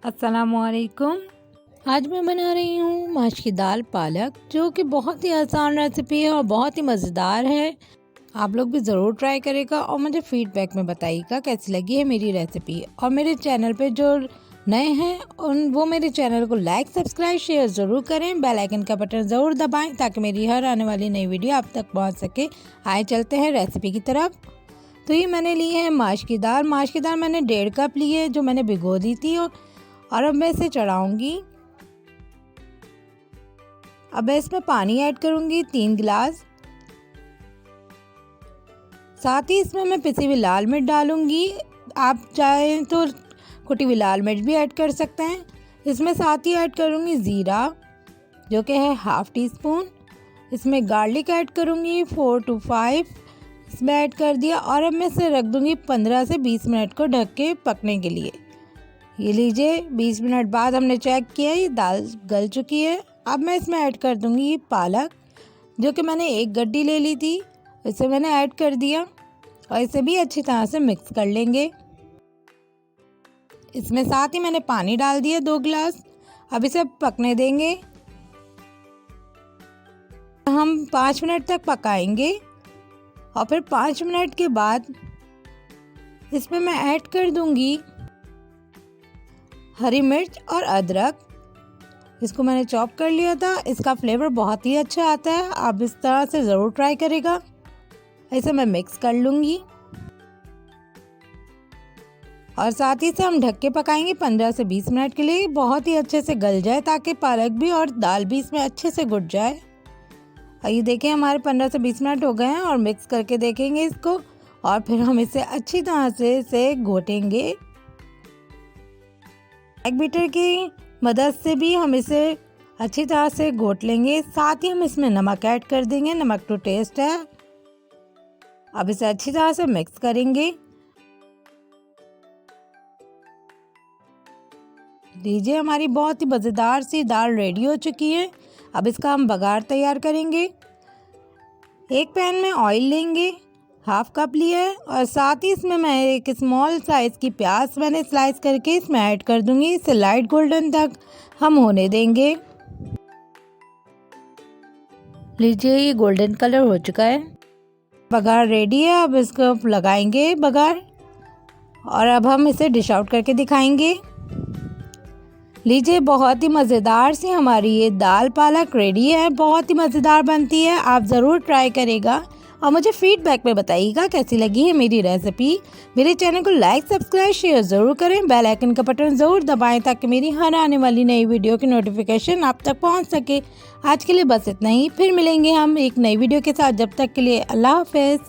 अस्सलामुअलैकुम। आज मैं बना रही हूँ माश की दाल पालक, जो कि बहुत ही आसान रेसिपी है और बहुत ही मज़ेदार है। आप लोग भी ज़रूर ट्राई करेगा और मुझे फीडबैक में बताइएगा कैसी लगी है मेरी रेसिपी। और मेरे चैनल पे जो नए हैं वो मेरे चैनल को लाइक, सब्सक्राइब, शेयर ज़रूर करें। बेल आइकन का बटन ज़रूर दबाएं ताकि मेरी हर आने वाली नई वीडियो आप तक पहुँच सके। आए चलते हैं रेसिपी की तरफ। तो ये मैंने ली है माश की दाल। माश की दाल मैंने 1.5 कप ली है, जो मैंने भिगो दी थी। और अब मैं इसे चढ़ाऊंगी। अब मैं इसमें पानी ऐड करूंगी 3 गिलास। साथ ही इसमें मैं पिसी हुई लाल मिर्च डालूंगी। आप चाहें तो कुटी हुई लाल मिर्च भी ऐड कर सकते हैं। इसमें साथ ही ऐड करूंगी ज़ीरा, जो कि है 1/2 टीस्पून। इसमें गार्लिक ऐड करूंगी 4 to 5। इसमें ऐड कर दिया और अब मैं इसे रख दूंगी 15 से 20 मिनट को ढक के पकने के लिए। ये लीजिए 20 मिनट बाद हमने चेक किया, ये दाल गल चुकी है। अब मैं इसमें ऐड कर दूंगी पालक, जो कि मैंने 1 गड्डी ले ली थी, इसे मैंने ऐड कर दिया और इसे भी अच्छी तरह से मिक्स कर लेंगे। इसमें साथ ही मैंने पानी डाल दिया 2 गिलास। अब इसे पकने देंगे। हम 5 मिनट तक पकाएंगे और फिर 5 मिनट के बाद इसमें मैं ऐड कर दूंगी हरी मिर्च और अदरक। इसको मैंने चॉप कर लिया था। इसका फ्लेवर बहुत ही अच्छा आता है, आप इस तरह से ज़रूर ट्राई करेगा। इसे मैं मिक्स कर लूँगी और साथ ही से हम ढक के पकाएंगे 15 से 20 मिनट के लिए। बहुत ही अच्छे से गल जाए ताकि पालक भी और दाल भी इसमें अच्छे से घुट जाए। और ये देखें हमारे 15 से 20 मिनट हो गए हैं और मिक्स करके देखेंगे इसको और फिर हम इसे अच्छी तरह से इसे घोटेंगे। एग बीटर की मदद से भी हम इसे अच्छी तरह से घोट लेंगे। साथ ही हम इसमें नमक ऐड कर देंगे, नमक टू टेस्ट है। अब इसे अच्छी तरह से मिक्स करेंगे। लीजिए हमारी बहुत ही मज़ेदार सी दाल रेडी हो चुकी है। अब इसका हम बघार तैयार करेंगे। एक पैन में ऑयल लेंगे, 1/2 कप लिया है और साथ ही इसमें मैं एक स्मॉल साइज़ की प्याज मैंने स्लाइस करके इसमें ऐड कर दूंगी। इसे लाइट गोल्डन तक हम होने देंगे। लीजिए ये गोल्डन कलर हो चुका है, बघार रेडी है। अब इसको लगाएंगे बघार और अब हम इसे डिश आउट करके दिखाएंगे। लीजिए बहुत ही मज़ेदार सी हमारी ये दाल पालक रेडी है। बहुत ही मज़ेदार बनती है, आप ज़रूर ट्राई करेगा और मुझे फीडबैक में बताइएगा कैसी लगी है मेरी रेसिपी। मेरे चैनल को लाइक, सब्सक्राइब, शेयर ज़रूर करें। बेल आइकन का बटन ज़रूर दबाएं ताकि मेरी हर आने वाली नई वीडियो की नोटिफिकेशन आप तक पहुंच सके। आज के लिए बस इतना ही, फिर मिलेंगे हम एक नई वीडियो के साथ। जब तक के लिए अल्लाह हाफ़िज़।